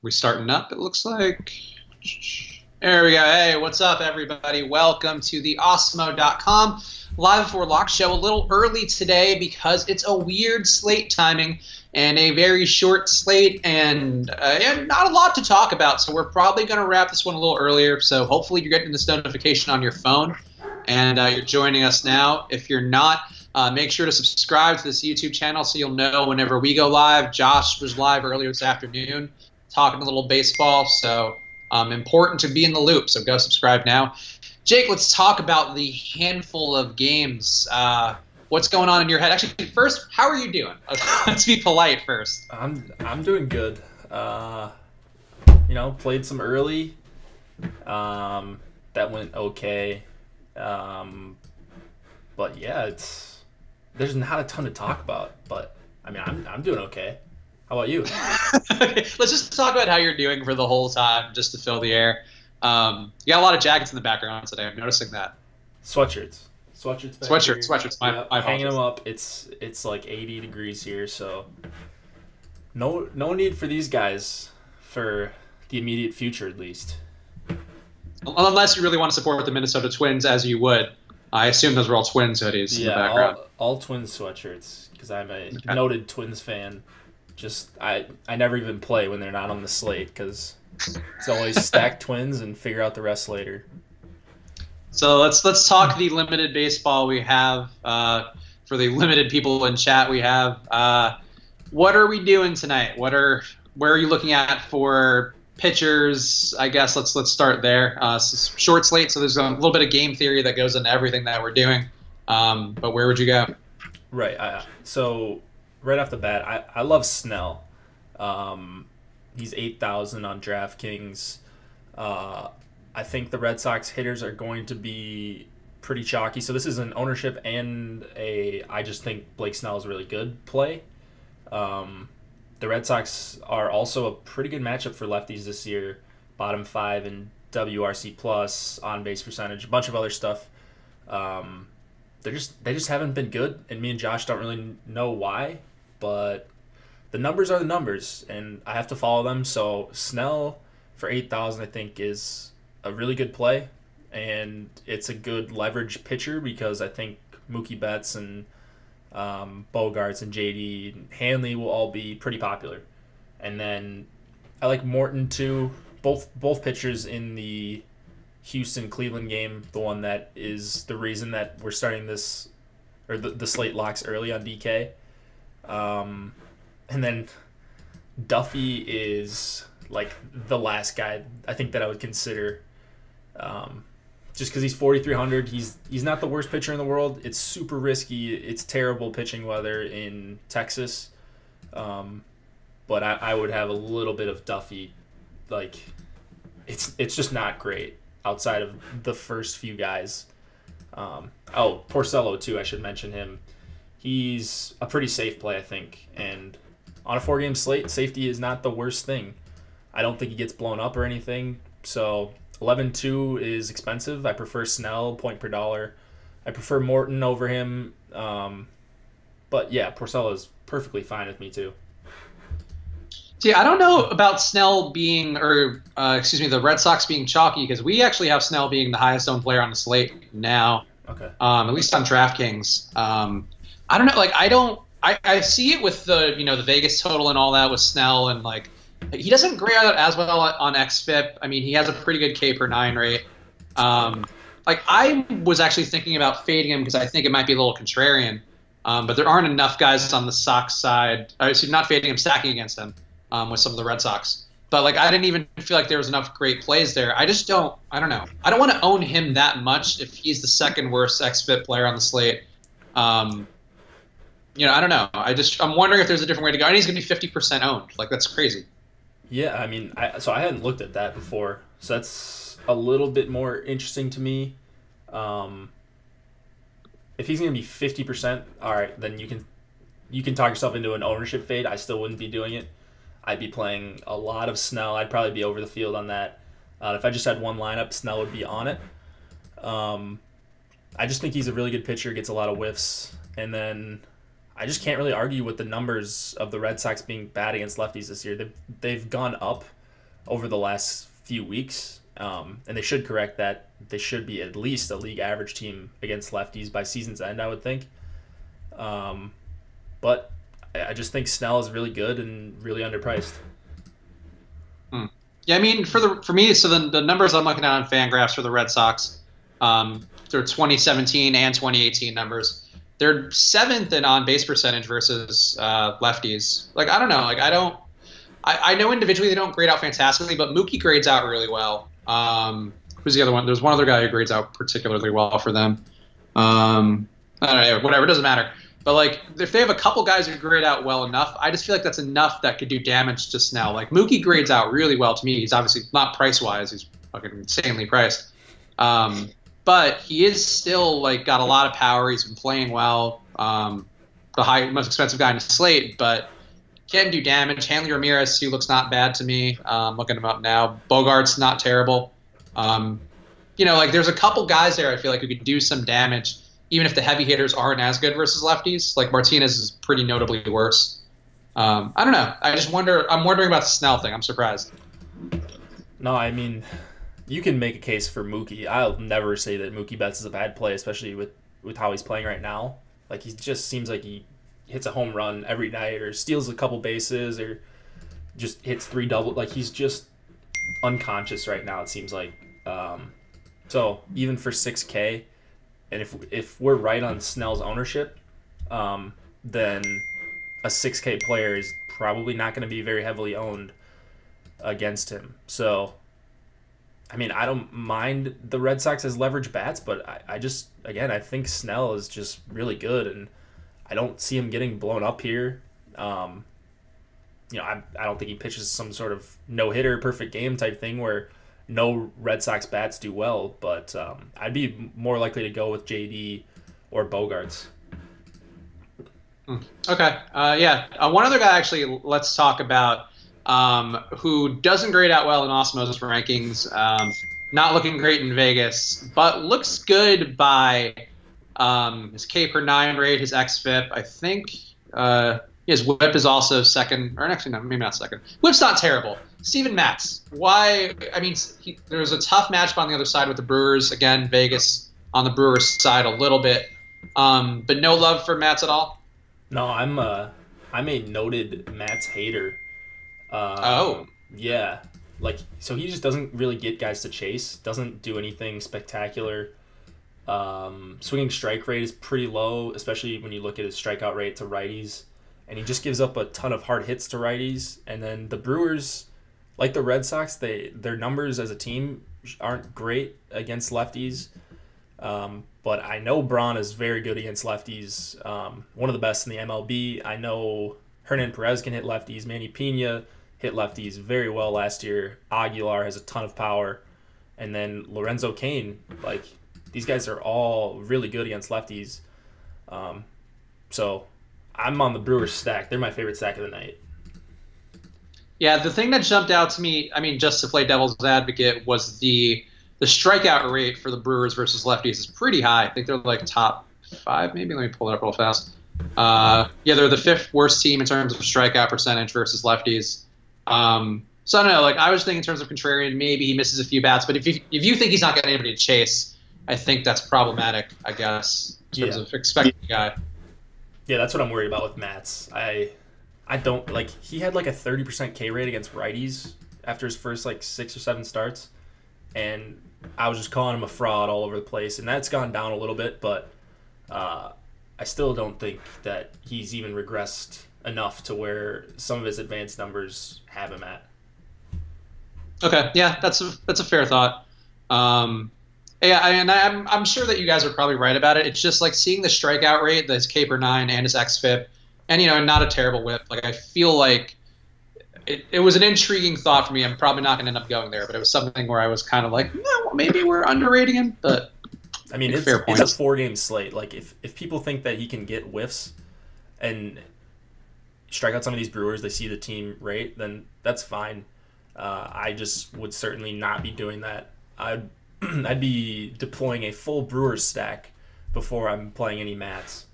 We starting up, it looks like. There we go. Hey, what's up, everybody? Welcome to the Osmo.com Live Before Lock show. A little early today because it's a weird slate timing and a very short slate and not a lot to talk about. So we're probably going to wrap this one a little earlier. So hopefully you're getting this notification on your phone and you're joining us now. If you're not, make sure to subscribe to this YouTube channel so you'll know whenever we go live. Josh was live earlier this afternoon talking a little baseball, so important to be in the loop, so go subscribe now. Jake, let's talk about the handful of games. What's going on in your head? Actually, first, how are you doing? Let's be polite first. I'm doing good. Played some early. That went okay. But yeah, there's not a ton to talk about, but I mean, I'm doing okay. How about you? Let's just talk about how you're doing for the whole time, just to fill the air. You got a lot of jackets in the background today. I'm noticing that. Sweatshirts. Sweatshirts. My hanging them up. It's like 80 degrees here, so no need for these guys for the immediate future, at least. Unless you really want to support the Minnesota Twins, as you would. I assume those were all Twins hoodies in the background. all Twins sweatshirts, because I'm a noted Twins fan. Just I never even play when they're not on the slate because it's always stack Twins and figure out the rest later. So let's talk the limited baseball we have for the limited people in chat. We have what are we doing tonight? Where are you looking at for pitchers? I guess let's start there. Short slate, so there's a little bit of game theory that goes into everything that we're doing. But where would you go? Right. So. Right off the bat, I love Snell. He's 8,000 on DraftKings. I think the Red Sox hitters are going to be pretty chalky. So this is an ownership and I just think Blake Snell is a really good play. The Red Sox are also a pretty good matchup for lefties this year. Bottom 5 in WRC plus, on base percentage, a bunch of other stuff. They just haven't been good, and me and Josh don't really know why. But the numbers are the numbers, and I have to follow them. So Snell for 8,000, I think, is a really good play, and it's a good leverage pitcher because I think Mookie Betts and Bogarts and JD and Hanley will all be pretty popular. And then I like Morton too. Both pitchers in the Houston-Cleveland game, the one that is the reason that we're starting this, or the slate locks early on DK. And then Duffy is like the last guy I think that I would consider, just because he's 4,300. He's not the worst pitcher in the world. It's super risky. It's terrible pitching weather in Texas. But I would have a little bit of Duffy. Like it's just not great outside of the first few guys. Porcello too, I should mention him. He's a pretty safe play, I think. And on a 4-game slate, safety is not the worst thing. I don't think he gets blown up or anything. So 11-2 is expensive. I prefer Snell, point per dollar. I prefer Morton over him. But yeah, Porcello is perfectly fine with me too. See, I don't know about Snell being, the Red Sox being chalky, because we actually have Snell being the highest owned player on the slate now. Okay. At least on DraftKings. I don't know. I see it with the the Vegas total and all that with Snell, and like he doesn't grade out as well on XFIP. I mean, he has a pretty good K per 9 rate. I was actually thinking about fading him because I think it might be a little contrarian. But there aren't enough guys on the Sox side. Not fading him, stacking against him with some of the Red Sox. But I didn't even feel like there was enough great plays there. I don't know. I don't want to own him that much if he's the second worst XFIP player on the slate. I don't know. I'm wondering if there's a different way to go. And he's going to be 50% owned. That's crazy. Yeah, I mean, I hadn't looked at that before. So that's a little bit more interesting to me. If he's going to be 50%, all right, then you can talk yourself into an ownership fade. I still wouldn't be doing it. I'd be playing a lot of Snell. I'd probably be over the field on that. If I just had one lineup, Snell would be on it. I just think he's a really good pitcher, gets a lot of whiffs. And then I just can't really argue with the numbers of the Red Sox being bad against lefties this year. They've gone up over the last few weeks. And they should correct that. They should be at least a league average team against lefties by season's end, I would think. But I just think Snell is really good and really underpriced. Yeah, I mean, for me, so the numbers I'm looking at on FanGraphs for the Red Sox, they're 2017 and 2018 numbers. They're 7th in on-base percentage versus lefties. Like, I don't know. Like, I know individually they don't grade out fantastically, but Mookie grades out really well. Who's the other one? There's one other guy who grades out particularly well for them. I don't know, whatever, it doesn't matter. But, like, if they have a couple guys who grade out well enough, I just feel like that's enough that could do damage to Snell. Like, Mookie grades out really well to me. He's obviously not price-wise. He's fucking insanely priced. But he is still, like, got a lot of power. He's been playing well. The most expensive guy in the slate, but can do damage. Hanley Ramirez, who looks not bad to me. Looking him up now. Bogart's not terrible. Like, there's a couple guys there I feel like who could do some damage, even if the heavy hitters aren't as good versus lefties. Like, Martinez is pretty notably worse. I don't know. I'm wondering about the Snell thing. I'm surprised. No, I mean, you can make a case for Mookie. I'll never say that Mookie Betts is a bad play, especially with how he's playing right now. Like, he just seems like he hits a home run every night or steals a couple bases or just hits 3 double. Like, he's just unconscious right now, it seems like. So even for 6K, and if we're right on Snell's ownership, then a 6K player is probably not going to be very heavily owned against him. So, I mean, I don't mind the Red Sox as leverage bats, but I think Snell is just really good, and I don't see him getting blown up here. I don't think he pitches some sort of no-hitter, perfect game type thing where no Red Sox bats do well, but I'd be more likely to go with JD or Bogarts. Okay. One other guy, actually, let's talk about who doesn't grade out well in osmosis rankings, not looking great in Vegas, but looks good by his K per 9 rate, his xFIP. I think his whip is also second, or actually, no, maybe not second. Whip's not terrible. Steven Matz. Why? I mean, there's a tough matchup on the other side with the Brewers. Again, Vegas on the Brewers side a little bit. But no love for Matz at all? No, I'm a noted Matz hater. Yeah. Like, so he just doesn't really get guys to chase. Doesn't do anything spectacular. Swinging strike rate is pretty low, especially when you look at his strikeout rate to righties. And he just gives up a ton of hard hits to righties. And then the Brewers, like the Red Sox, their numbers as a team aren't great against lefties. But I know Braun is very good against lefties. One of the best in the MLB. I know Hernan Perez can hit lefties. Manny Pena hit lefties very well last year. Aguilar has a ton of power. And then Lorenzo Cain. Like, these guys are all really good against lefties. So I'm on the Brewers stack. They're my favorite stack of the night. Yeah, the thing that jumped out to me, I mean, just to play devil's advocate, was the strikeout rate for the Brewers versus lefties is pretty high. I think they're like top 5, maybe. Let me pull it up real fast. They're the 5th worst team in terms of strikeout percentage versus lefties. So I don't know. Like, I was thinking in terms of Contrarian, maybe he misses a few bats. But if you think he's not getting anybody to chase, I think that's problematic, I guess, in terms of expecting the guy. Yeah, that's what I'm worried about with Matz. I don't like. He had like a 30% K rate against righties after his first like 6 or 7 starts, and I was just calling him a fraud all over the place. And that's gone down a little bit, but I still don't think that he's even regressed enough to where some of his advanced numbers have him at. Okay, yeah, that's a fair thought. I'm sure that you guys are probably right about it. It's just like seeing the strikeout rate, his K per 9 and his xFIP, and not a terrible whip. Like, I feel like it was an intriguing thought for me. I'm probably not going to end up going there, but it was something where I was kind of like, no, maybe we're underrating him. But I mean, it's a 4-game slate. Like, if people think that he can get whiffs and strike out some of these Brewers, they see the team rate, then that's fine. I just would certainly not be doing that. I'd be deploying a full Brewers stack before I'm playing any Mats.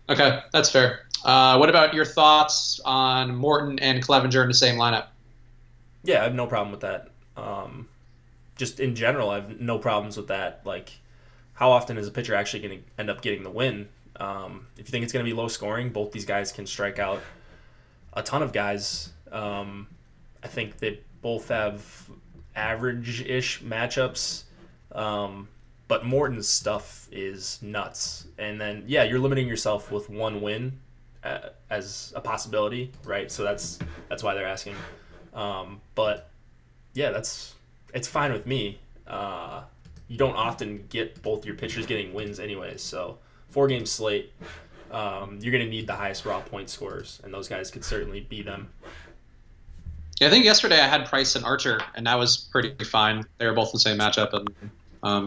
Okay, that's fair. What about your thoughts on Morton and Clevenger in the same lineup? Yeah, I have no problem with that. Just in general, I have no problems with that. Like, how often is a pitcher actually going to end up getting the win? If you think it's going to be low scoring, both these guys can strike out a ton of guys. I think they both have average-ish matchups. But Morton's stuff is nuts. And then, yeah, you're limiting yourself with one win as a possibility, right? So that's why they're asking. But, yeah, it's fine with me. You don't often get both your pitchers getting wins anyways. So 4-game slate, you're going to need the highest raw point scorers, and those guys could certainly be them. Yeah, I think yesterday I had Price and Archer, and that was pretty fine. They were both in the same matchup, and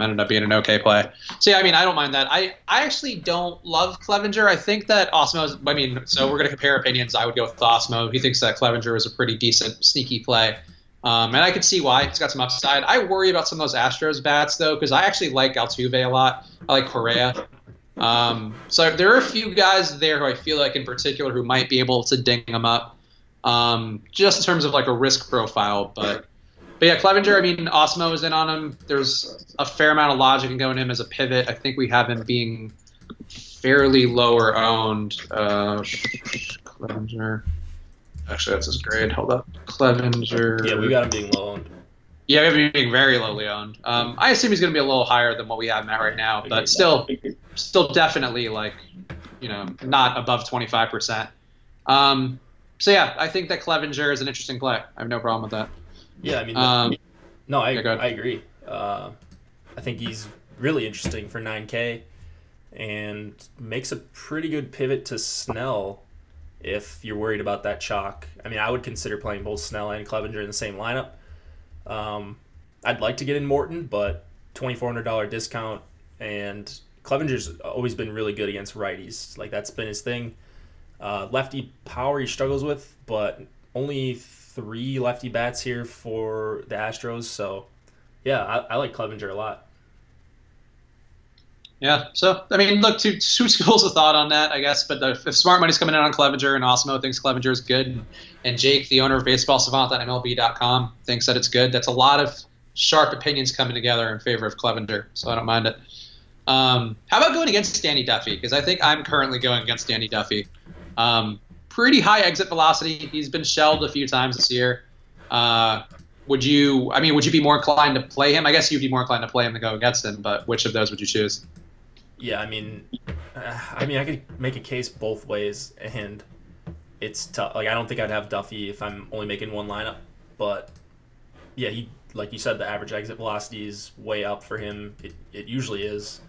ended up being an okay play. So, yeah, I mean, I don't mind that. I actually don't love Clevenger. I think that Osmo's – I mean, so we're going to compare opinions. I would go with Osmo. He thinks that Clevenger is a pretty decent, sneaky play. And I could see why. He's got some upside. I worry about some of those Astros bats, though, because I actually like Altuve a lot. I like Correa. So there are a few guys there who I feel like in particular who might be able to ding them up, just in terms of like a risk profile. But yeah, Clevenger, I mean, Osmo is in on him. There's a fair amount of logic in going him as a pivot. I think we have him being fairly lower owned. Clevenger. Actually, that's his grade. Hold up. Clevenger. Yeah, we got him being low owned. Yeah, we have him being very lowly owned. I assume he's going to be a little higher than what we have him at right now, but still definitely like, not above 25%. So yeah, I think that Clevenger is an interesting play. I have no problem with that. Yeah, I mean, I agree. I think he's really interesting for 9K and makes a pretty good pivot to Snell if you're worried about that chalk. I mean, I would consider playing both Snell and Clevenger in the same lineup. I'd like to get in Morton, but $2,400 discount, and Clevenger's always been really good against righties. Like, that's been his thing. Lefty power he struggles with, but only 3 lefty bats here for the Astros. So, yeah, I like Clevenger a lot. Yeah, so, I mean, look, two schools of thought on that, I guess. But if smart money's coming in on Clevenger and Osmo thinks Clevenger is good, and Jake, the owner of Baseball Savant on MLB.com, thinks that it's good, that's a lot of sharp opinions coming together in favor of Clevenger. So I don't mind it. How about going against Danny Duffy? Because I think I'm currently going against Danny Duffy. Pretty high exit velocity. He's been shelled a few times this year. Would you be more inclined to play him? I guess you'd be more inclined to play him than go against him, but which of those would you choose? Yeah, I mean, I could make a case both ways, and it's tough. Like, I don't think I'd have Duffy if I'm only making one lineup, but yeah, he, like you said, the average exit velocity is way up for him. It usually is.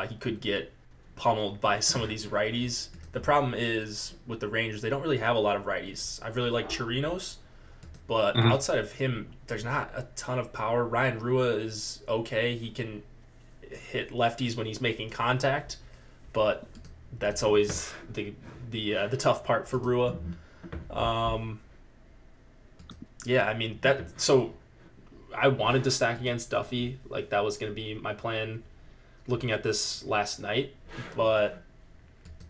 He could get pummeled by some of these righties. The problem is with the Rangers, they don't really have a lot of righties. I really like Chirinos, but outside of him, there's not a ton of power. Ryan Rua is okay. He can hit lefties when he's making contact, but that's always the tough part for Rua. Yeah, I mean that. So I wanted to stack against Duffy, like that was going to be my plan. Looking at this last night, but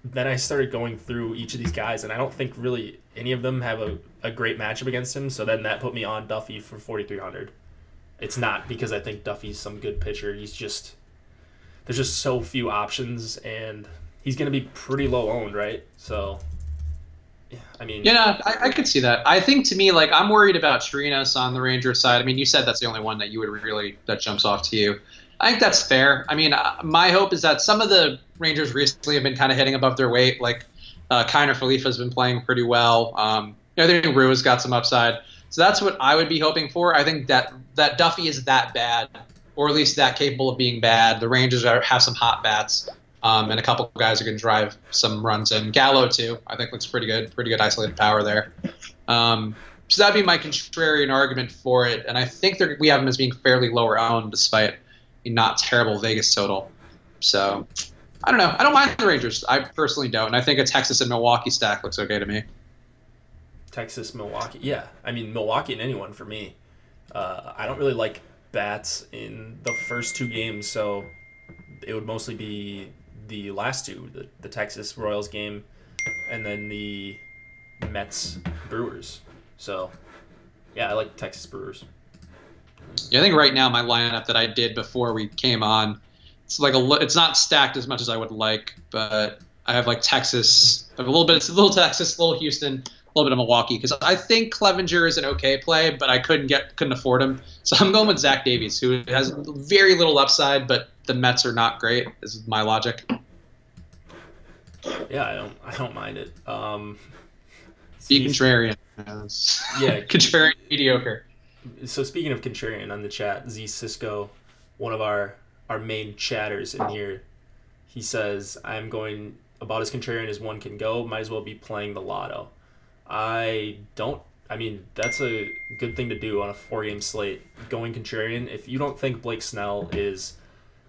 then I started going through each of these guys, and I don't think really any of them have a great matchup against him. So then that put me on Duffy for 4,300. It's not because I think Duffy's some good pitcher. There's just so few options, and he's going to be pretty low owned, right? So, yeah, I mean... Yeah, I could see that. I think, to me, like, I'm worried about Chirinos on the Rangers side. I mean, you said that's the only one that you would really... that jumps off to you. I think that's fair. I mean, my hope is that some of the Rangers recently have been kind of hitting above their weight. Like, Kiner Falefa's been playing pretty well. I think Rua's got some upside. So that's what I would be hoping for. I think that Duffy is that bad, or at least that capable of being bad. The Rangers have some hot bats, and a couple of guys who can drive some runs in. Gallo, too, I think looks pretty good isolated power there. So that'd be my contrarian argument for it. And I think we have him as being fairly lower owned despite a not terrible Vegas total. So I don't know. I don't mind the Rangers. I personally don't. And I think a Texas and Milwaukee stack looks okay to me. Texas, Milwaukee. Yeah. I mean, Milwaukee and anyone for me. I don't really like bats in the first 2 games, so it would mostly be the last 2, the Texas Royals game and then the Mets Brewers. So Yeah, I like Texas Brewers. Yeah, I think right now my lineup that I did before we came on, it's not stacked as much as I would like, but I have like Texas, I have it's a little Texas, a little Houston, a little bit of Milwaukee, because I think Clevenger is an okay play, but I couldn't afford him, so I'm going with Zach Davies, who has very little upside, but the Mets are not great. Is my logic. Yeah, I don't mind it. Be contrarian. Yeah, contrarian mediocre. So speaking of contrarian on the chat, Z Cisco, one of our main chatters in here, he says, I'm going about as contrarian as one can go. Might as well be playing the lotto. I mean, that's a good thing to do on a 4-game slate, going contrarian. If you don't think Blake Snell is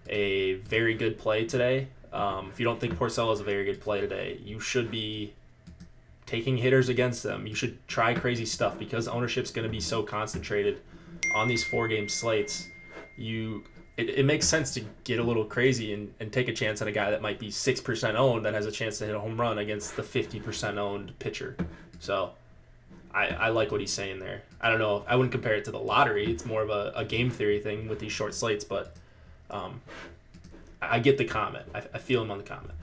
a very good play today, if you don't think Porcello is a very good play today, you should be taking hitters against them. You should try crazy stuff because ownership's going to be so concentrated on these 4-game slates. It makes sense to get a little crazy and take a chance on a guy that might be 6% owned that has a chance to hit a home run against the 50% owned pitcher. So I like what he's saying there. I don't know. I wouldn't compare it to the lottery. It's more of a game theory thing with these short slates, but I get the comment. I feel him on the comment.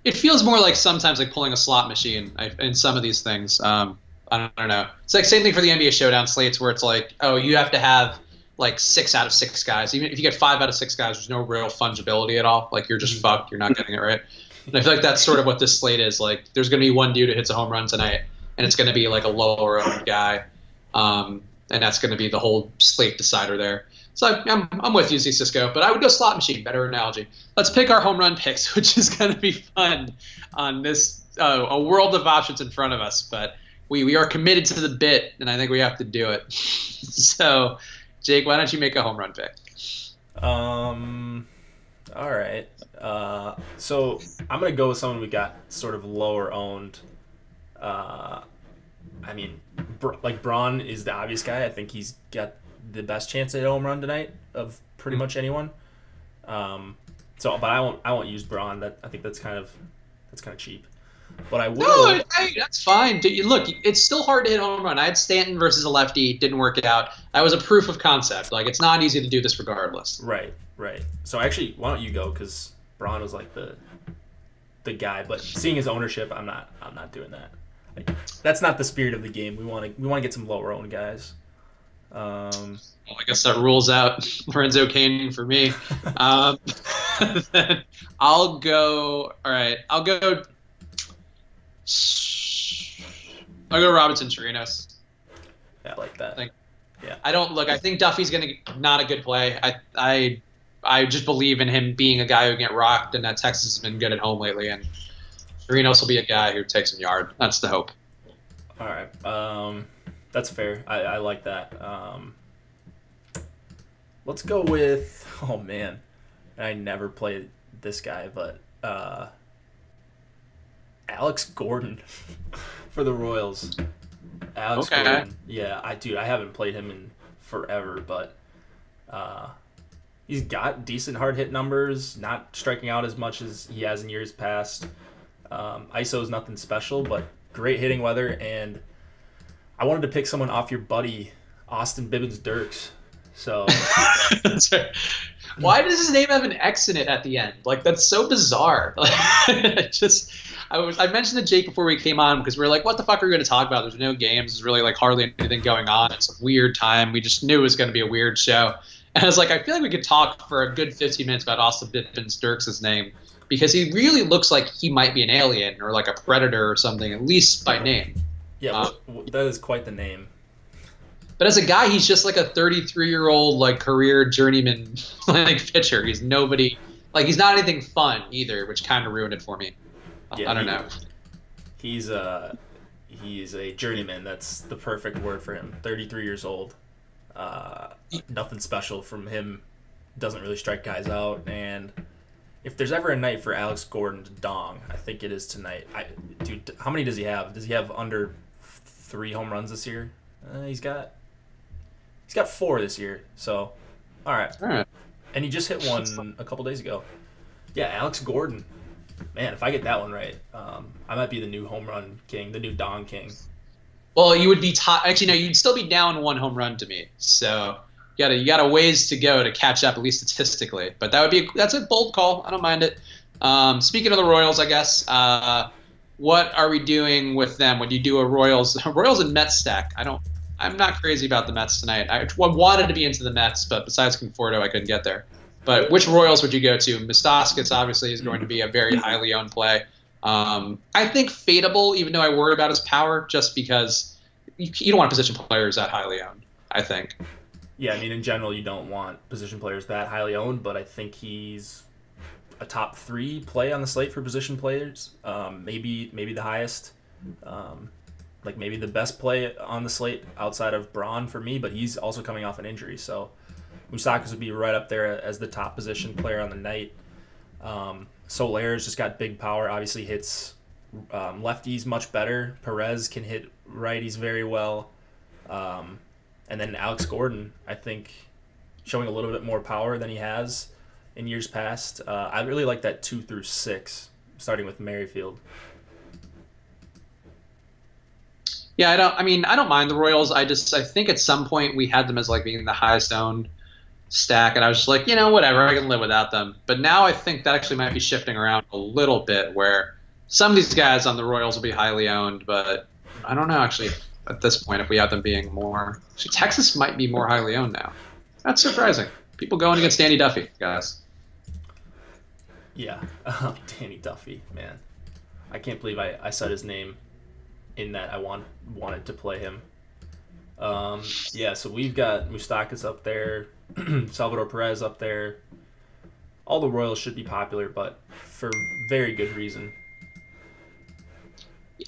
It feels more like sometimes like pulling a slot machine in some of these things. I don't know. It's like same thing for the NBA Showdown slates where it's like, oh, you have to have like 6 out of 6 guys. Even if you get 5 out of 6 guys, there's no real fungibility at all. Like you're just fucked. You're not getting it right. And I feel like that's sort of what this slate is. Like there's going to be one dude who hits a home run tonight, and it's going to be like a lower owned guy, and that's going to be the whole slate decider there. So I'm with you, Z Cisco, but I would go slot machine. Better analogy. Let's pick our home run picks, which is going to be fun on this a world of options in front of us. But we are committed to the bit, and I think we have to do it. So, Jake, why don't you make a home run pick? All right. So I'm going to go with someone we got sort of lower owned. I mean, like Braun is the obvious guy. I think he's got the best chance at a home run tonight of pretty much anyone. But I won't use Braun. I think that's kind of cheap. But I will. No, that's fine. Look, it's still hard to hit a home run. I had Stanton versus a lefty, didn't work it out. That was a proof of concept. Like it's not easy to do this regardless. Right. So actually, why don't you go? Because Braun was like the guy. But seeing his ownership, I'm not doing that. Like, that's not the spirit of the game. We want to get some lower owned guys. Well, I guess that rules out Lorenzo Cain for me. Then I'll go. All right, I'll go Robinson Chirinos. Yeah, I like that. Yeah, I think Duffy's not a good play. I just believe in him being a guy who can get rocked, and that Texas has been good at home lately, and Chirinos will be a guy who takes him yard. That's the hope. All right. That's fair. I like that. Let's go with, oh man, I never played this guy, but Alex Gordon for the Royals. Alex Gordon. Yeah, I haven't played him in forever, but he's got decent hard hit numbers, not striking out as much as he has in years past. ISO is nothing special, but great hitting weather, and I wanted to pick someone off your buddy, Austin Bibbins-Dirks. So, why does his name have an X in it at the end? Like that's so bizarre. I mentioned to Jake before we came on because we were like, what the fuck are we going to talk about? There's no games. There's really like hardly anything going on. It's a weird time. We just knew it was going to be a weird show. And I was like, I feel like we could talk for a good 15 minutes about Austin Bibbins-Dirks' name because he really looks like he might be an alien or like a predator or something, at least by name. Yeah, that is quite the name. But as a guy, he's just like a 33-year-old like career journeyman like pitcher. He's nobody like he's not anything fun either, which kind of ruined it for me. Yeah, I don't know. He's a journeyman. That's the perfect word for him. 33 years old. Nothing special from him. Doesn't really strike guys out. And if there's ever a night for Alex Gordon to dong, I think it is tonight. Dude, how many does he have? Does he have under 3 home runs this year? He's got 4 this year. So, all right. And he just hit one a couple days ago. Yeah, Alex Gordon. Man, if I get that one right, I might be the new home run king, the new dong king. Well, you would be actually no, you'd still be down 1 home run to me. So you got a ways to go to catch up, at least statistically. But that's a bold call. I don't mind it. Speaking of the Royals, I guess. What are we doing with them? Would you do a Royals and Mets stack? I'm not crazy about the Mets tonight. I wanted to be into the Mets, but besides Conforto, I couldn't get there. But which Royals would you go to? Mustaskis obviously is going to be a very highly owned play. I think fadeable, even though I worry about his power, just because you don't want position players that highly owned, I think. Yeah, I mean, in general, you don't want position players that highly owned, but I think he's a top 3 play on the slate for position players. Maybe the highest. Like maybe the best play on the slate outside of Braun for me, but he's also coming off an injury. So Moustakas would be right up there as the top position player on the night. Soler's just got big power, obviously hits lefties much better. Perez can hit righties very well. And then Alex Gordon, I think, showing a little bit more power than he has in years past. I really like that 2 through 6, starting with Merrifield. Yeah, I don't mind the Royals. I think at some point we had them as like being the highest owned stack, and I was just like, whatever, I can live without them. But now I think that actually might be shifting around a little bit, where some of these guys on the Royals will be highly owned, but I don't know actually at this point if we have them being more. Actually, Texas might be more highly owned now. That's surprising. People going against Danny Duffy, guys. Yeah, Danny Duffy, man. I can't believe I said his name in that I wanted to play him. Yeah, so we've got Moustakas up there, Salvador Perez up there. All the Royals should be popular, but for very good reason.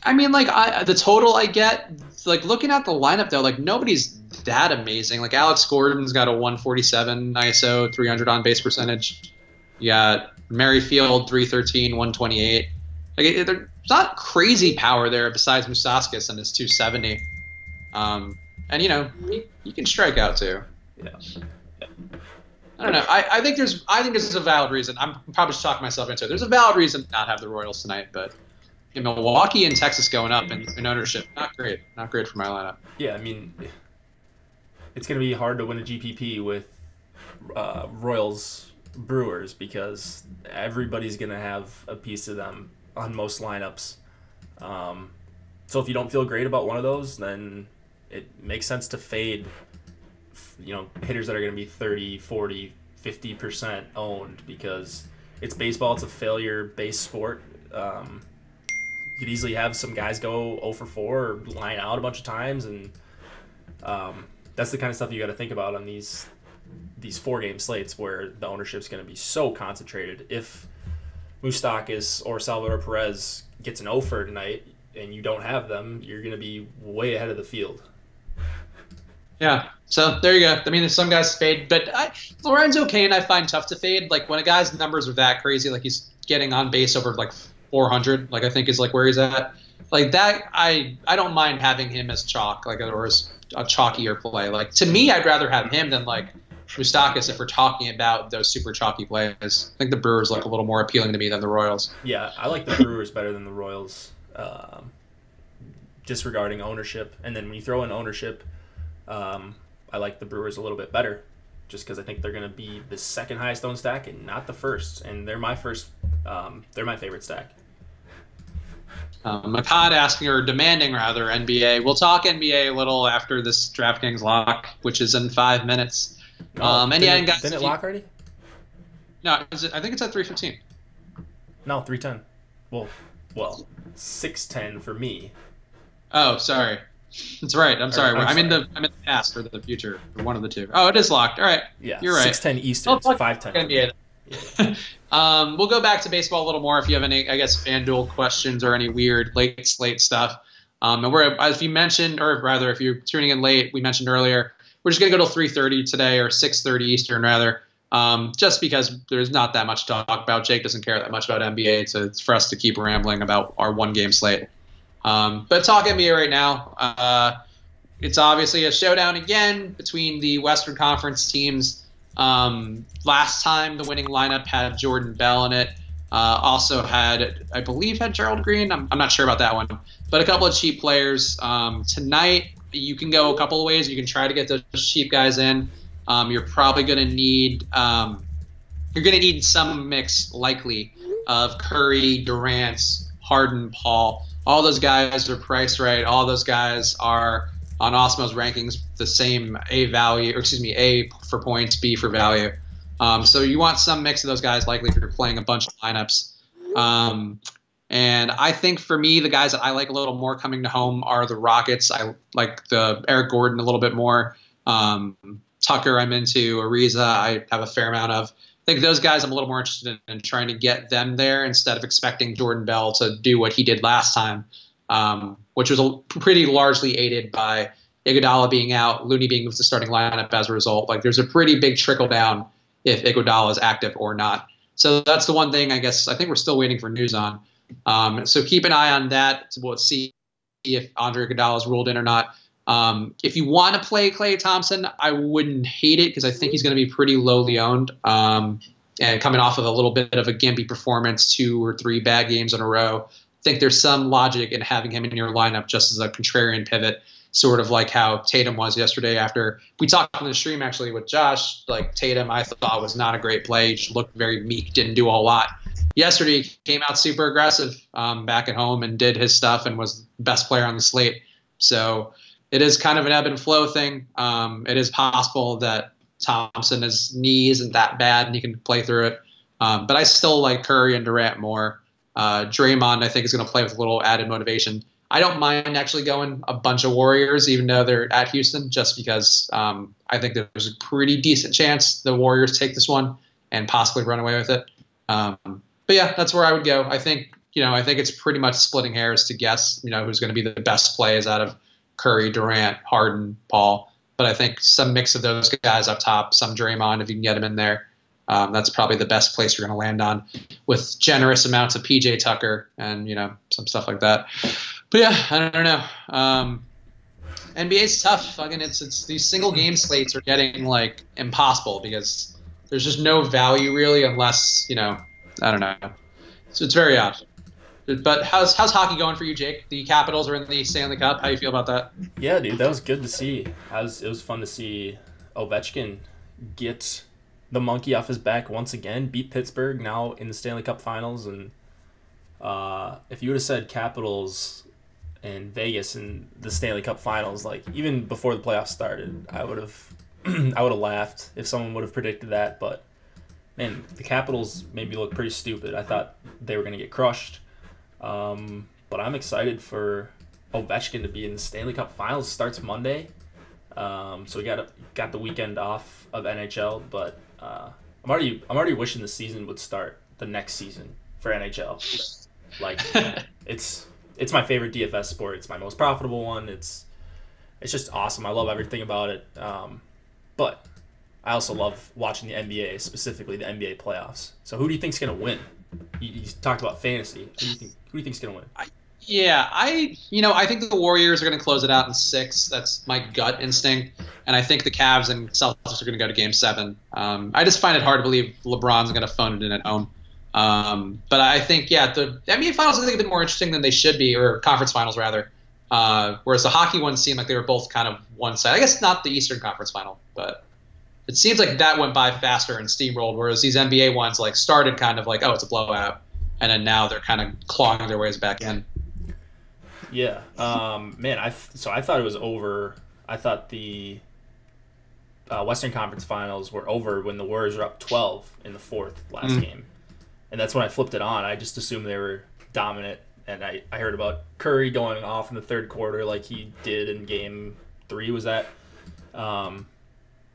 I mean, like, the total I get, like, looking at the lineup, though, like, nobody's that amazing. Like, Alex Gordon's got a 147 ISO, 300 on-base percentage. You got Merrifield, 313, 128. Like, there's not crazy power there besides Moustakas and his 270. And, he can strike out, too. Yeah. I don't know. I think there's a valid reason. I'm probably just talking myself into it. There's a valid reason to not have the Royals tonight, but Milwaukee and Texas going up in ownership, not great. Not great for my lineup. Yeah, I mean, it's going to be hard to win a GPP with Royals Brewers because everybody's going to have a piece of them on most lineups. So if you don't feel great about one of those, then it makes sense to fade hitters that are going to be 30, 40, 50% owned because it's baseball. It's a failure-based sport. You could easily have some guys go 0 for 4 or line out a bunch of times, and that's the kind of stuff you got to think about on these 4-game slates where the ownership's going to be so concentrated. If Moustakas or Salvador Perez gets an 0 for tonight and you don't have them, you're going to be way ahead of the field. Yeah, so there you go. I mean, there's some guys fade, but Lorenzo Cain I find tough to fade. Like when a guy's numbers are that crazy, like he's getting on base over like 400, like I think is like where he's at. Like that, I don't mind having him as chalk, like or as a chalkier play. Like to me, I'd rather have him than like Moustakas if we're talking about those super chalky plays. I think the Brewers look a little more appealing to me than the Royals. Yeah, I like the Brewers better than the Royals, just regarding ownership. And then when you throw in ownership, I like the Brewers a little bit better, just because I think they're going to be the second highest owned stack and not the first. And they're my first. They're my favorite stack. Makad asking or demanding rather NBA. We'll talk NBA a little after this DraftKings lock, which is in 5 minutes. Didn't it lock already? No, I think it's at 3:15. No, 3:10. Well, 6:10 for me. Oh, sorry. That's right. I'm sorry. I'm in the past or the future, or one of the two. Oh, it is locked. All right. Yeah. You're right. 6:10 Eastern. 5:10. NBA. Yeah. We'll go back to baseball a little more if you have any, I guess, FanDuel questions or any weird late slate stuff. And we're, as you mentioned, or rather, if you're tuning in late, we mentioned earlier, we're just going to go till 3:30 today or 6:30 Eastern rather, just because there's not that much to talk about. Jake doesn't care that much about NBA, so it's for us to keep rambling about our one-game slate. But talk NBA right now. It's obviously a showdown again between the Western Conference teams. Last time the winning lineup had Jordan Bell in it. Also had, I believe, had Gerald Green. I'm not sure about that one, but a couple of cheap players. Tonight, you can go a couple of ways. You can try to get those cheap guys in. You're probably going to need some mix, likely, of Curry, Durant, Harden, Paul. All those guys are priced right. All those guys are on Osmo's rankings the same A for points, B for value. So you want some mix of those guys, likely, if you're playing a bunch of lineups. And I think for me, the guys that I like a little more coming to home are the Rockets. I like the Eric Gordon a little bit more. Tucker I'm into. Ariza I have a fair amount of. I think those guys I'm a little more interested in trying to get them there instead of expecting Jordan Bell to do what he did last time, which was pretty largely aided by Iguodala being out, Looney being moved to starting lineup as a result. Like there's a pretty big trickle down if Iguodala is active or not. So that's the one thing I think we're still waiting for news on. So keep an eye on that. We'll see if Andre Iguodala is ruled in or not. If you want to play Klay Thompson, I wouldn't hate it because I think he's going to be pretty lowly owned. And coming off of a little bit of a gimpy performance, 2 or 3 bad games in a row, I think there's some logic in having him in your lineup just as a contrarian pivot, sort of like how Tatum was yesterday. After we talked on the stream actually with Josh, like Tatum I thought was not a great play. He just looked very meek, didn't do a whole lot. Yesterday he came out super aggressive back at home and did his stuff and was the best player on the slate. So it is kind of an ebb and flow thing. It is possible that Thompson's knee isn't that bad and he can play through it. But I still like Curry and Durant more. Draymond, I think, is going to play with a little added motivation. I don't mind actually going a bunch of Warriors, even though they're at Houston, just because I think there's a pretty decent chance the Warriors take this one and possibly run away with it. But yeah, that's where I would go. I think it's pretty much splitting hairs to guess, who's going to be the best plays out of Curry, Durant, Harden, Paul. But I think some mix of those guys up top, some Draymond if you can get him in there. That's probably the best place you're going to land on, with generous amounts of PJ Tucker and some stuff like that. But yeah, I don't know. NBA's tough. Fucking it's these single game slates are getting like impossible because there's just no value really unless I don't know. So it's very odd. But how's hockey going for you, Jake? The Capitals are in the Stanley Cup. How do you feel about that? Yeah, dude, that was good to see. It was fun to see Ovechkin get the monkey off his back once again, beat Pittsburgh now in the Stanley Cup Finals. And if you would have said Capitals and Vegas in the Stanley Cup Finals, like even before the playoffs started, I would have laughed if someone would have predicted that. But man, the Capitals made me look pretty stupid. I thought they were going to get crushed. But I'm excited for Ovechkin to be in the Stanley Cup Finals. It starts Monday. So we got the weekend off of NHL, but I'm already wishing the season would start the next season for NHL. Like it's my favorite DFS sport. It's my most profitable one. It's just awesome. I love everything about it. But I also love watching the NBA, specifically the NBA playoffs. So who do you think's gonna win? You talked about fantasy. Who do you think's gonna win? I think the Warriors are going to close it out in 6. That's my gut instinct, and I think the Cavs and Celtics are going to go to Game 7. I just find it hard to believe LeBron's going to phone it in at home. But I think the NBA Finals I think a bit more interesting than they should be, or conference finals rather. Whereas the hockey ones seemed like they were both kind of one side. I guess not the Eastern Conference Final, but it seems like that went by faster and steamrolled. Whereas these NBA ones like started kind of like, oh, it's a blowout, and then now they're kind of clawing their ways back in. Yeah, man. I thought it was over. I thought the Western Conference Finals were over when the Warriors were up 12 in the 4th last game, and that's when I flipped it on. I just assumed they were dominant, and I heard about Curry going off in the 3rd quarter like he did in Game 3. Was that? And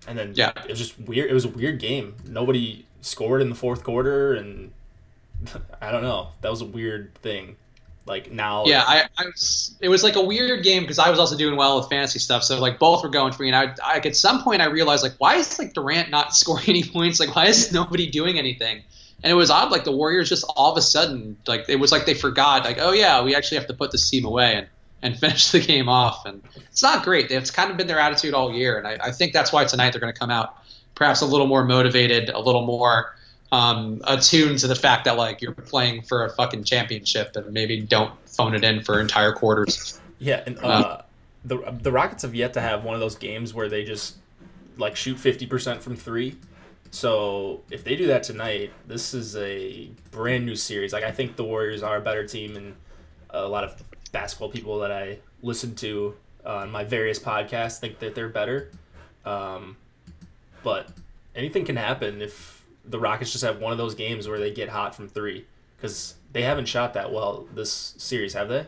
then it was just weird. It was a weird game. Nobody scored in the 4th quarter, and I don't know. That was a weird thing. Like now, it was like a weird game because I was also doing well with fantasy stuff, so like both were going for me. And I at some point I realized like, why is like Durant not scoring any points? Like, why is nobody doing anything? And it was odd. Like the Warriors just all of a sudden, like it was like they forgot. Like, oh yeah, we actually have to put this team away and finish the game off. And it's not great. It's kind of been their attitude all year, and I think that's why tonight they're going to come out perhaps a little more motivated, a little more attuned to the fact that like you're playing for a fucking championship and maybe don't phone it in for entire quarters. Yeah, and the Rockets have yet to have one of those games where they just like shoot 50% from three. So if they do that tonight, this is a brand new series. Like I think the Warriors are a better team, and a lot of basketball people that I listen to on my various podcasts think that they're better. But anything can happen if the Rockets just have one of those games where they get hot from three, because they haven't shot that well this series, have they?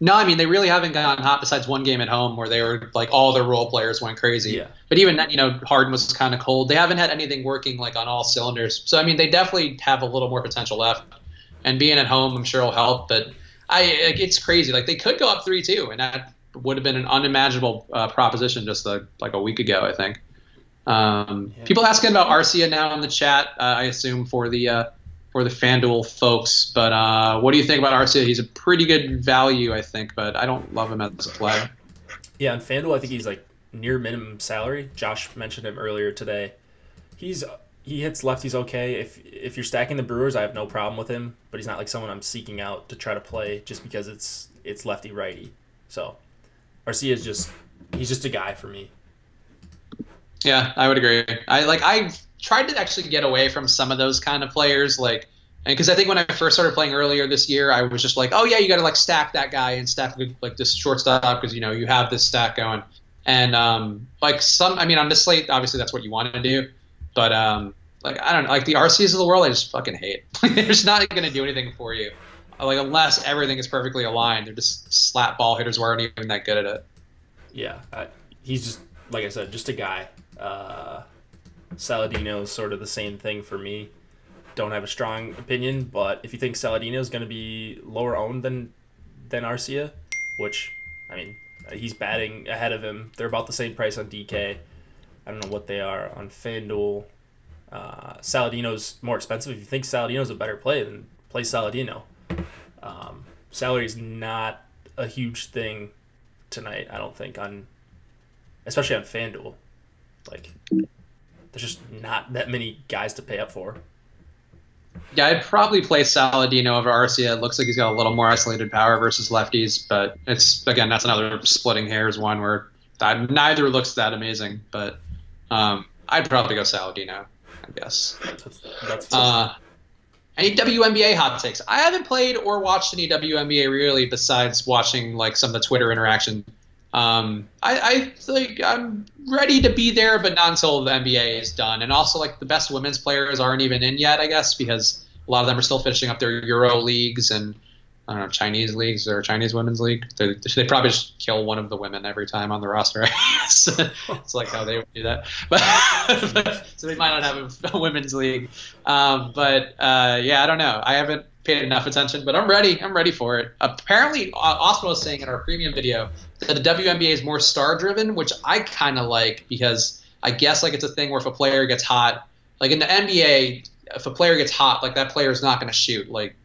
No, I mean, they really haven't gotten hot besides one game at home where they were like all their role players went crazy. Yeah. But even then, Harden was kind of cold. They haven't had anything working like on all cylinders. So, I mean, they definitely have a little more potential left. And being at home, I'm sure will help. But it's crazy. Like they could go up 3-2, and that would have been an unimaginable proposition just like a week ago, I think. People asking about Arcia now in the chat, I assume for the FanDuel folks. But what do you think about Arcia? He's a pretty good value, I think, but I don't love him as a play. Yeah, on FanDuel, I think he's like near minimum salary. Josh mentioned him earlier today. He hits lefties okay. If you're stacking the Brewers, I have no problem with him, but he's not like someone I'm seeking out to try to play just because it's lefty righty. So Arcia he's just a guy for me. Yeah, I would agree. I've tried to actually get away from some of those kind of players, and because I think when I first started playing earlier this year, I was just like, oh yeah, you got to like stack that guy and stack like this shortstop because you have this stack going, and on this slate, obviously that's what you want to do, but I don't know, like the RCs of the world, I just fucking hate. They're just not going to do anything for you, unless everything is perfectly aligned. They're just slap ball hitters who aren't even that good at it. Yeah, he's just, like I said, just a guy. Saladino is sort of the same thing for me. Don't have a strong opinion, but if you think Saladino is going to be lower owned than Arcia, which, I mean, he's batting ahead of him. They're about the same price on DK. I don't know what they are on FanDuel. Saladino's more expensive. If you think Saladino's a better play, then play Saladino. Salary is not a huge thing tonight, I don't think, especially on FanDuel. Like, there's just not that many guys to pay up for. Yeah, I'd probably play Saladino over Arcia. It looks like he's got a little more isolated power versus lefties, but that's another splitting hairs one where neither looks that amazing. But I'd probably go Saladino, I guess. Any WNBA hot takes? I haven't played or watched any WNBA really, besides watching like some of the Twitter interaction. I think I'm ready to be there, but not until the NBA is done. And also, like, the best women's players aren't even in yet, I guess, because a lot of them are still finishing up their Euro leagues and, I don't know, Chinese leagues or Chinese women's league. They probably just kill one of the women every time on the roster. It's like how they would do that. But so they might not have a women's league. Yeah, I don't know. I haven't paid enough attention, but I'm ready. I'm ready for it. Apparently, Austin was saying in our premium video that the WNBA is more star-driven, which I kind of like because I guess like it's a thing where if a player gets hot, like in the NBA, if a player gets hot, like that player is not going to shoot like,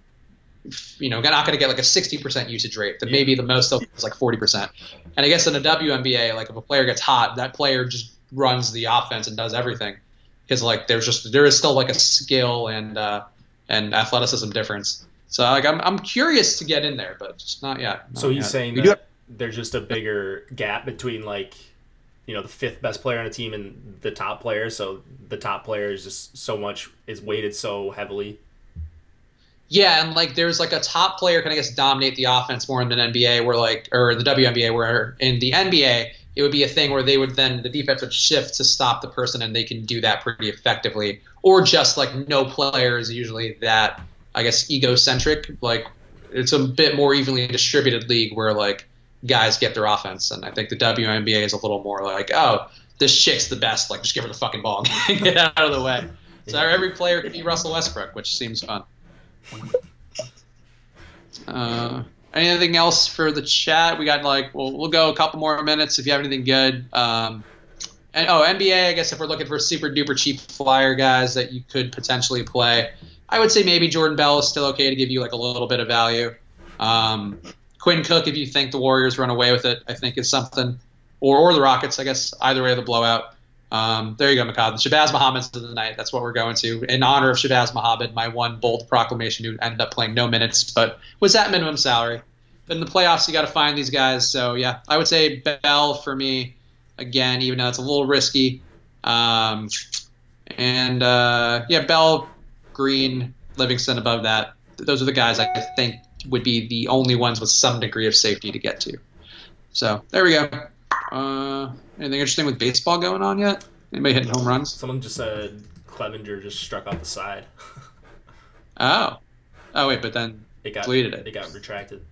not going to get like a 60% usage rate. That maybe the most is like 40%. And I guess in the WNBA, like if a player gets hot, that player just runs the offense and does everything because like there is still like a skill and athleticism difference. So like I'm curious to get in there, but just not yet. So he's saying that there's just a bigger gap between like, the fifth best player on a team and the top player. So the top player is just is weighted so heavily. Yeah, and like there's like a top player can I guess dominate the offense more in the NBA or the WNBA, where in the NBA it would be a thing where the defense would shift to stop the person and they can do that pretty effectively. Or just like no player is usually that, I guess, egocentric. Like it's a bit more evenly distributed league where like guys get their offense. And I think the WNBA is a little more like, oh, this chick's the best. Like just give her the fucking ball and get out of the way. So every player could be Russell Westbrook, which seems fun. Anything else for the chat? We got we'll go a couple more minutes if you have anything good. NBA, I guess if we're looking for super duper cheap flyer guys that you could potentially play, I would say maybe Jordan Bell is still okay to give you like a little bit of value. Quinn Cook, if you think the Warriors run away with it, I think is something, or the Rockets, I guess either way of the blowout. There you go, Makad. Shabazz Muhammad's of the night. That's what we're going to. In honor of Shabazz Muhammad, my one bold proclamation, who ended up playing no minutes, but was at minimum salary. But in the playoffs, you got to find these guys. So, yeah, I would say Bell for me, again, even though it's a little risky. Bell, Green, Livingston above that. Those are the guys I think would be the only ones with some degree of safety to get to. So, there we go. Anything interesting with baseball going on yet? Anybody hitting home runs? Someone just said Clevenger just struck out the side. Oh, wait, but then deleted it. It got retracted.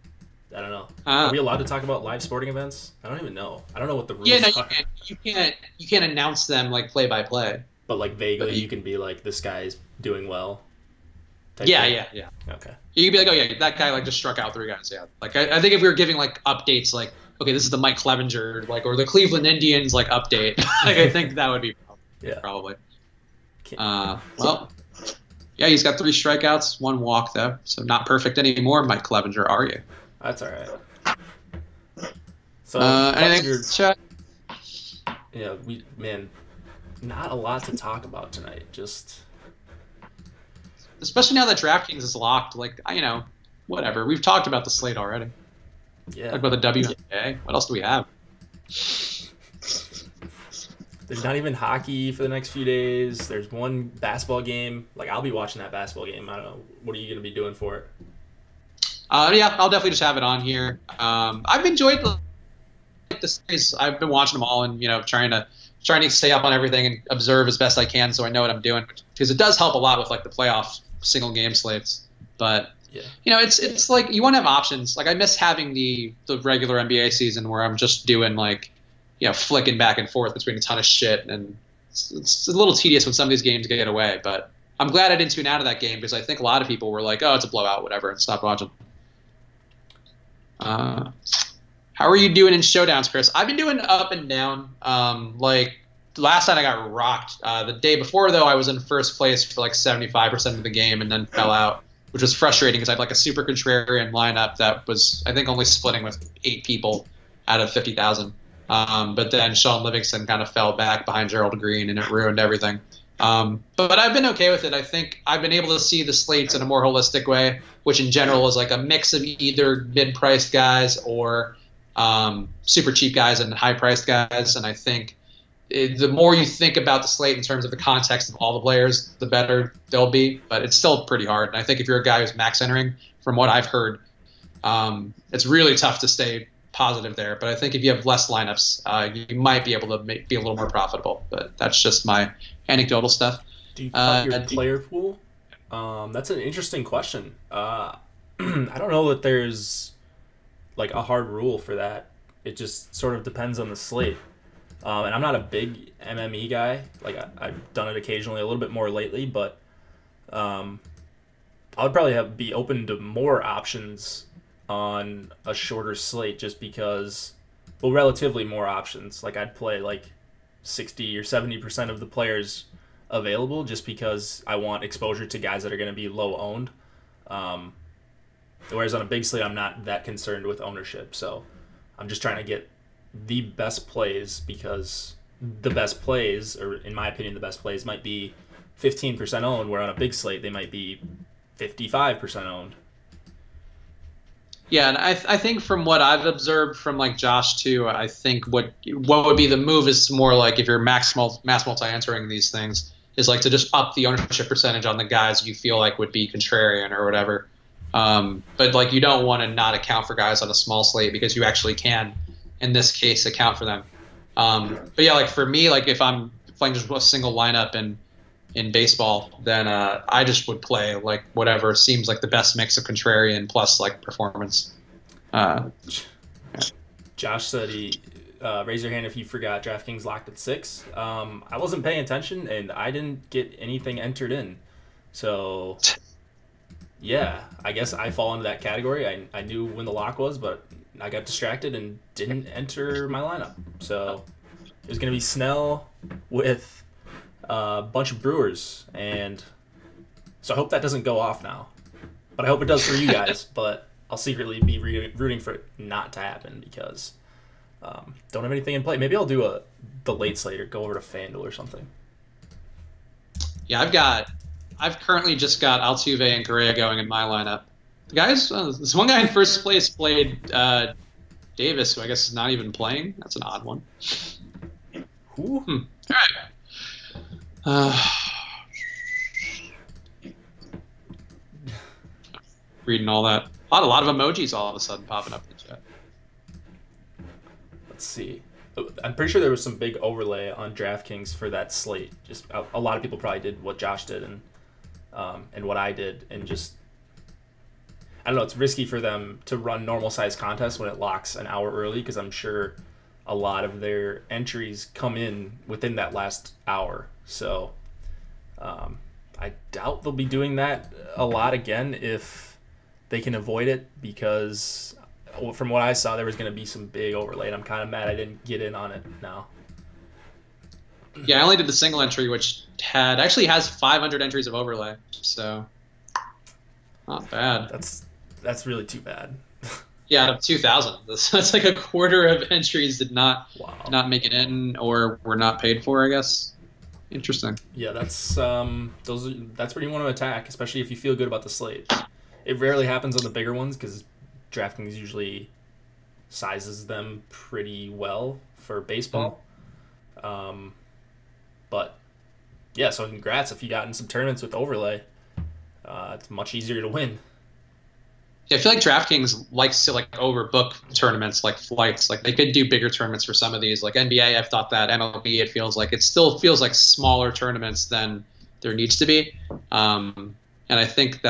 I don't know. Are we allowed to talk about live sporting events? I don't even know. I don't know what the rules are. Yeah, you can't announce them like play by play. But like vaguely, you can be like, this guy's doing well. Yeah. Okay. You can be like, oh yeah, that guy like just struck out 3 guys. Yeah. Like I think if we were giving like updates, like okay, this is the Mike Clevenger, like, or the Cleveland Indians like update. Like I think that would be probably. Well, yeah, he's got 3 strikeouts, 1 walk though, so not perfect anymore, Mike Clevenger, are you? That's all right. So anything? Chat? Yeah, not a lot to talk about tonight. Just especially now that DraftKings is locked. Like whatever. We've talked about the slate already. Yeah. Talk about the WNBA. What else do we have? There's not even hockey for the next few days. There's one basketball game. Like I'll be watching that basketball game. I don't know. What are you gonna be doing for it? Yeah, I'll definitely just have it on here. I've enjoyed the series. I've been watching them all and trying to stay up on everything and observe as best I can so I know what I'm doing, because it does help a lot with like the playoff single game slates. But it's like you want to have options. Like I miss having the regular NBA season where I'm just doing like flicking back and forth between a ton of shit, and it's a little tedious when some of these games get away. But I'm glad I didn't tune out of that game because I think a lot of people were like, oh, it's a blowout, whatever, and stopped watching. How are you doing in showdowns, Chris? I've been doing up and down. Like last night I got rocked. The day before, though, I was in first place for like 75% of the game and then fell out, which was frustrating because I had like a super contrarian lineup that was, I think, only splitting with 8 people out of 50,000. But then Sean Livingston kind of fell back behind Gerald Green and it ruined everything. But I've been okay with it. I think I've been able to see the slates in a more holistic way, which in general is like a mix of either mid-priced guys or super cheap guys and high-priced guys. And I think the more you think about the slate in terms of the context of all the players, the better they'll be. But it's still pretty hard. And I think if you're a guy who's max entering, from what I've heard, it's really tough to stay positive there. But I think if you have less lineups, you might be able to be a little more profitable. But that's just my anecdotal stuff. Do you cut your player pool? That's an interesting question. I don't know that there's like a hard rule for that. It just sort of depends on the slate. And I'm not a big MME guy. Like I've done it occasionally, a little bit more lately, but I would probably be open to more options on a shorter slate just because, well, relatively more options. Like I'd play like 60 or 70% of the players available just because I want exposure to guys that are going to be low owned. Whereas on a big slate, I'm not that concerned with ownership. So I'm just trying to get the best plays, because the best plays, or in my opinion, the best plays might be 15% owned, where on a big slate, they might be 55% owned. Yeah, and I think from what I've observed from like Josh too, I think what would be the move is more like if you're mass multi-entering these things, is like to just up the ownership percentage on the guys you feel like would be contrarian or whatever. But like you don't want to not account for guys on a small slate because you actually can, in this case, account for them. But yeah, like for me, like if I'm playing just a single lineup in baseball, then I just would play like whatever seems like the best mix of contrarian plus like performance. Yeah. Josh said he raise your hand if you forgot DraftKings locked at 6. I wasn't paying attention and I didn't get anything entered in, so yeah, I guess I fall into that category. I knew when the lock was, but I got distracted and didn't enter my lineup. So it was gonna be Snell with a bunch of Brewers, and so I hope that doesn't go off now. But I hope it does for you guys. But I'll secretly be rooting for it not to happen because Don't have anything in play. Maybe I'll do the late slate or go over to FanDuel or something. Yeah, I've currently just got Altuve and Correa going in my lineup. The guys, this one guy in first place played Davis, who I guess is not even playing. That's an odd one. Who? All right. Reading all that. A lot of emojis all of a sudden popping up in the chat. Let's see. I'm pretty sure there was some big overlay on DraftKings for that slate. Just a lot of people probably did what Josh did and what I did, and just I don't know. It's risky for them to run normal size contests when it locks an hour early, because I'm sure a lot of their entries come in within that last hour. So I doubt they'll be doing that a lot again if they can avoid it, because from what I saw, there was going to be some big overlay, and I'm kind of mad I didn't get in on it now. Yeah, I only did the single entry, which actually has 500 entries of overlay, so not bad. That's really too bad. Yeah, out of 2,000, that's like a quarter of entries did not make it in or were not paid for, I guess. Interesting. Yeah, that's where you want to attack, especially if you feel good about the slate. It rarely happens on the bigger ones because DraftKings usually sizes them pretty well for baseball. But yeah, so congrats if you got in some tournaments with overlay. It's much easier to win. Yeah, I feel like DraftKings likes to overbook tournaments like flights. Like they could do bigger tournaments for some of these. Like NBA, I've thought that. MLB, it still feels like smaller tournaments than there needs to be. And I think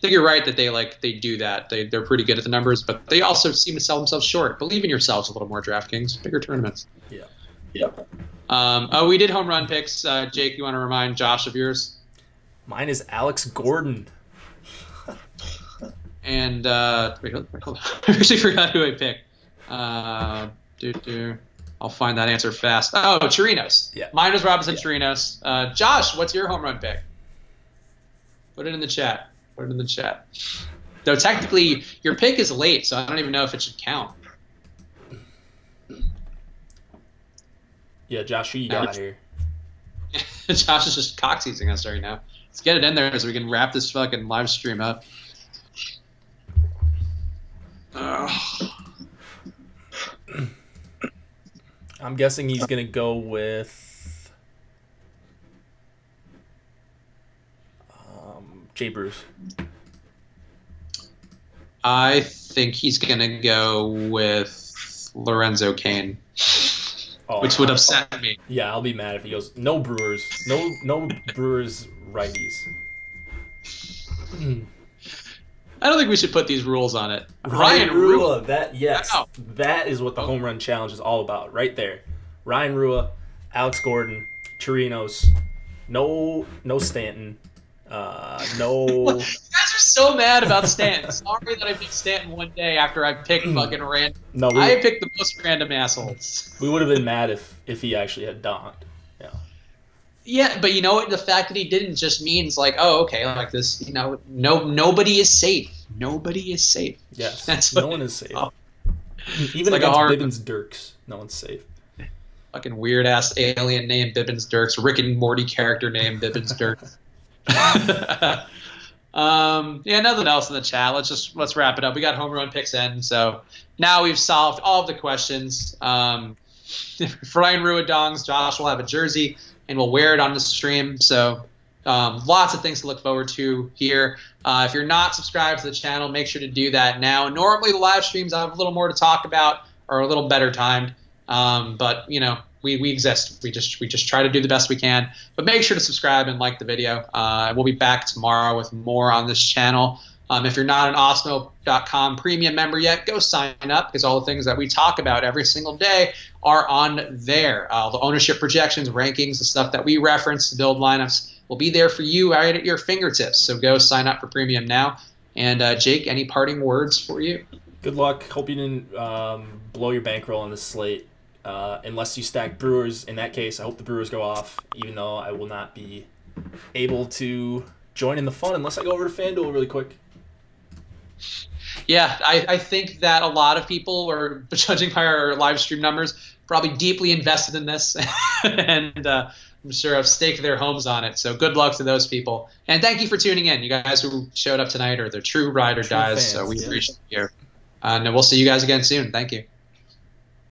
you're right that they do that. They're pretty good at the numbers, but they also seem to sell themselves short. Believe in yourselves a little more, DraftKings. Bigger tournaments. Yeah. We did home run picks. Jake, you want to remind Josh of yours? Mine is Alex Gordon. And wait, hold on. I actually forgot who I picked. I'll find that answer fast. Oh, Chirinos. Yeah. Mine was Robinson Chirinos. Josh, what's your home run pick? Put it in the chat. Though technically, your pick is late, so I don't even know if it should count. Yeah, Josh, who you got here? Josh is just cock-teasing us right now. Let's get it in there so we can wrap this fucking live stream up. I'm guessing he's going to go with Jay Bruce. I think he's going to go with Lorenzo Cain, which would upset me. Yeah, I'll be mad if he goes, no Brewers. No Brewers righties. I don't think we should put these rules on it. Ryan Rua, that is what the home run challenge is all about, right there. Ryan Rua, Alex Gordon, Chirinos, no Stanton, no. You guys are so mad about Stanton. Sorry that I picked Stanton one day after I picked fucking random. No, I picked the most random assholes. We would have been mad if he actually had donned. Yeah. Yeah, but you know what? The fact that he didn't just means okay, like this. Nobody is safe. Nobody is safe. Yes, no one is safe. Even like against Bibbins Dirks, no one's safe. Fucking weird ass alien named Bibbins Dirks, Rick and Morty character named Bibbins Dirks. Nothing else in the chat. Let's wrap it up. We got home run picks in, so now we've solved all of the questions. For Ryan Rua dongs, Josh will have a jersey and we'll wear it on the stream. So lots of things to look forward to here. If you're not subscribed to the channel, make sure to do that now. Normally the live streams I have a little more to talk about or a little better timed. But we exist. We just try to do the best we can. But make sure to subscribe and like the video. We'll be back tomorrow with more on this channel. If you're not an Osmo.com premium member yet, go sign up, because all the things that we talk about every single day are on there. The ownership projections, rankings, the stuff that we reference to build lineups will be there for you right at your fingertips. So go sign up for premium now. And Jake, any parting words for you? Good luck. Hope you didn't blow your bankroll on this slate. Unless you stack Brewers. In that case, I hope the Brewers go off, even though I will not be able to join in the fun unless I go over to FanDuel really quick. Yeah, I think that a lot of people are, judging by our live stream numbers, probably deeply invested in this, and I'm sure have staked their homes on it. So good luck to those people, and thank you for tuning in. You guys who showed up tonight are the true ride or dies. Fans, So we yeah. appreciate you. And we'll see you guys again soon. Thank you.